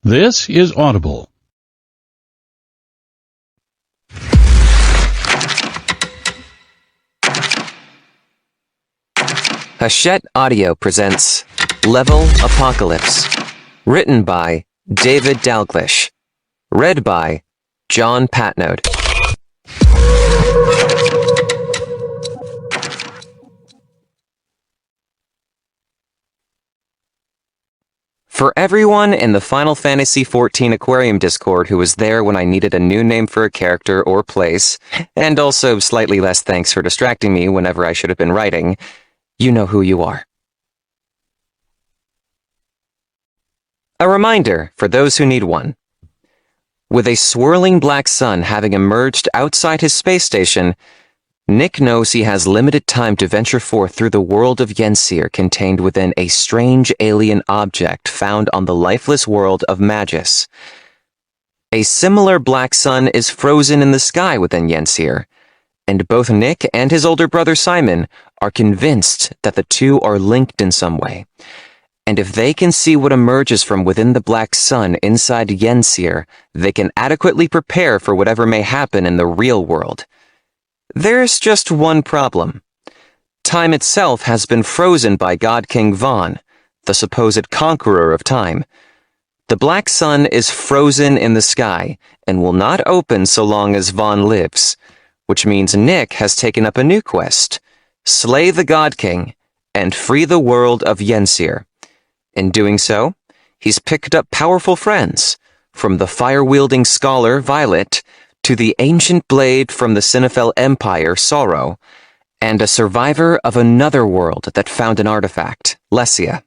This is Audible. Hachette Audio presents Level Apocalypse, written by David Dalglish, read by John Patnode. For everyone in the Final Fantasy XIV Aquarium Discord who was there when I needed a new name for a character or place, and also slightly less thanks for distracting me whenever I should have been writing, you know who you are. A reminder for those who need one. With a swirling black sun having emerged outside his space station, Nick knows he has limited time to venture forth through the world of Yensere contained within a strange alien object found on the lifeless world of Majus. A similar black sun is frozen in the sky within Yensere, and both Nick and his older brother Simon are convinced that the two are linked in some way. And if they can see what emerges from within the black sun inside Yensere, they can adequately prepare for whatever may happen in the real world. There's just one problem. Time itself has been frozen by God-King Vaan, the supposed Conqueror of Time. The black sun is frozen in the sky and will not open so long as Vaan lives, which means Nick has taken up a new quest: slay the God-King and free the world of Yensere. In doing so, he's picked up powerful friends, from the fire-wielding scholar Violet to the ancient blade from the Sinifel Empire, Sorrow, and a survivor of another world that found an artifact, Lesia,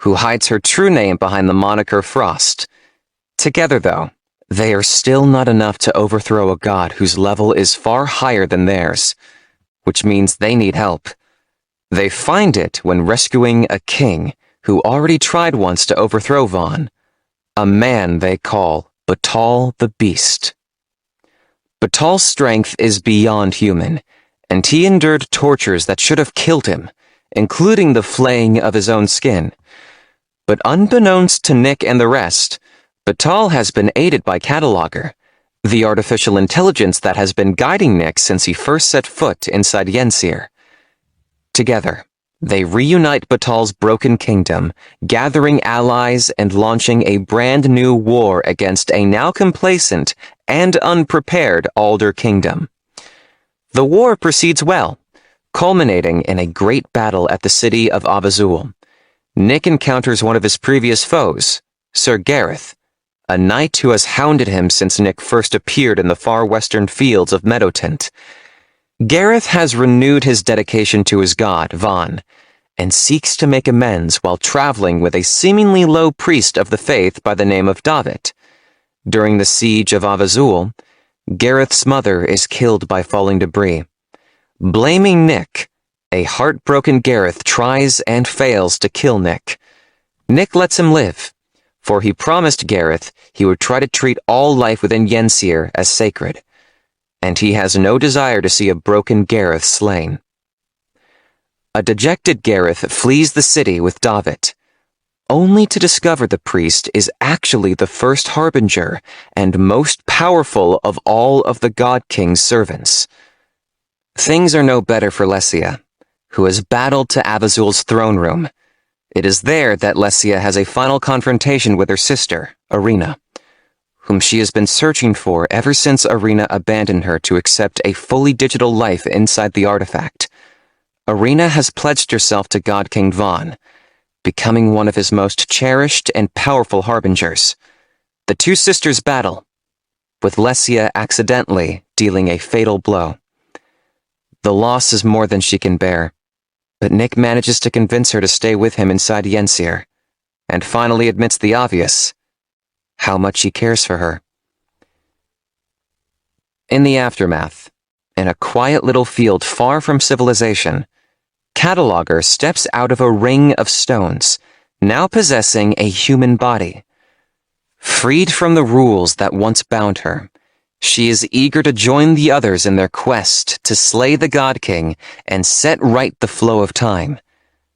who hides her true name behind the moniker Frost. Together, though, they are still not enough to overthrow a god whose level is far higher than theirs, which means they need help. They find it when rescuing a king who already tried once to overthrow Vaan, a man they call Batal the Beast. Batal's strength is beyond human, and he endured tortures that should have killed him, including the flaying of his own skin. But unbeknownst to Nick and the rest, Batal has been aided by Cataloger, the artificial intelligence that has been guiding Nick since he first set foot inside Yensere. Together, they reunite Batal's broken kingdom, gathering allies and launching a brand new war against a now complacent and unprepared Alder kingdom. The war proceeds well, culminating in a great battle at the city of Abazul. Nick encounters one of his previous foes, Sir Gareth, a knight who has hounded him since Nick first appeared in the far western fields of Meadowtint. Gareth has renewed his dedication to his god, Vaan, and seeks to make amends while traveling with a seemingly low priest of the faith by the name of David. During the siege of Abazul, Gareth's mother is killed by falling debris. Blaming Nick, a heartbroken Gareth tries and fails to kill Nick. Nick lets him live, for he promised Gareth he would try to treat all life within Yensere as sacred, and he has no desire to see a broken Gareth slain. A dejected Gareth flees the city with David, only to discover the priest is actually the first harbinger and most powerful of all of the God-King's servants. Things are no better for Lesia, who has battled to Abazul's throne room. It is there that Lesia has a final confrontation with her sister, Irina, whom she has been searching for ever since Irina abandoned her to accept a fully digital life inside the artifact. Irina has pledged herself to God-King Vaan, becoming one of his most cherished and powerful harbingers. The two sisters battle, with Lesia accidentally dealing a fatal blow. The loss is more than she can bear, but Nick manages to convince her to stay with him inside Yensere, and finally admits the obvious: how much he cares for her. In the aftermath, in a quiet little field far from civilization, Cataloger steps out of a ring of stones, now possessing a human body. Freed from the rules that once bound her, she is eager to join the others in their quest to slay the God-King and set right the flow of time,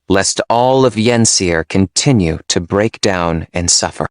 lest all of Yensere continue to break down and suffer.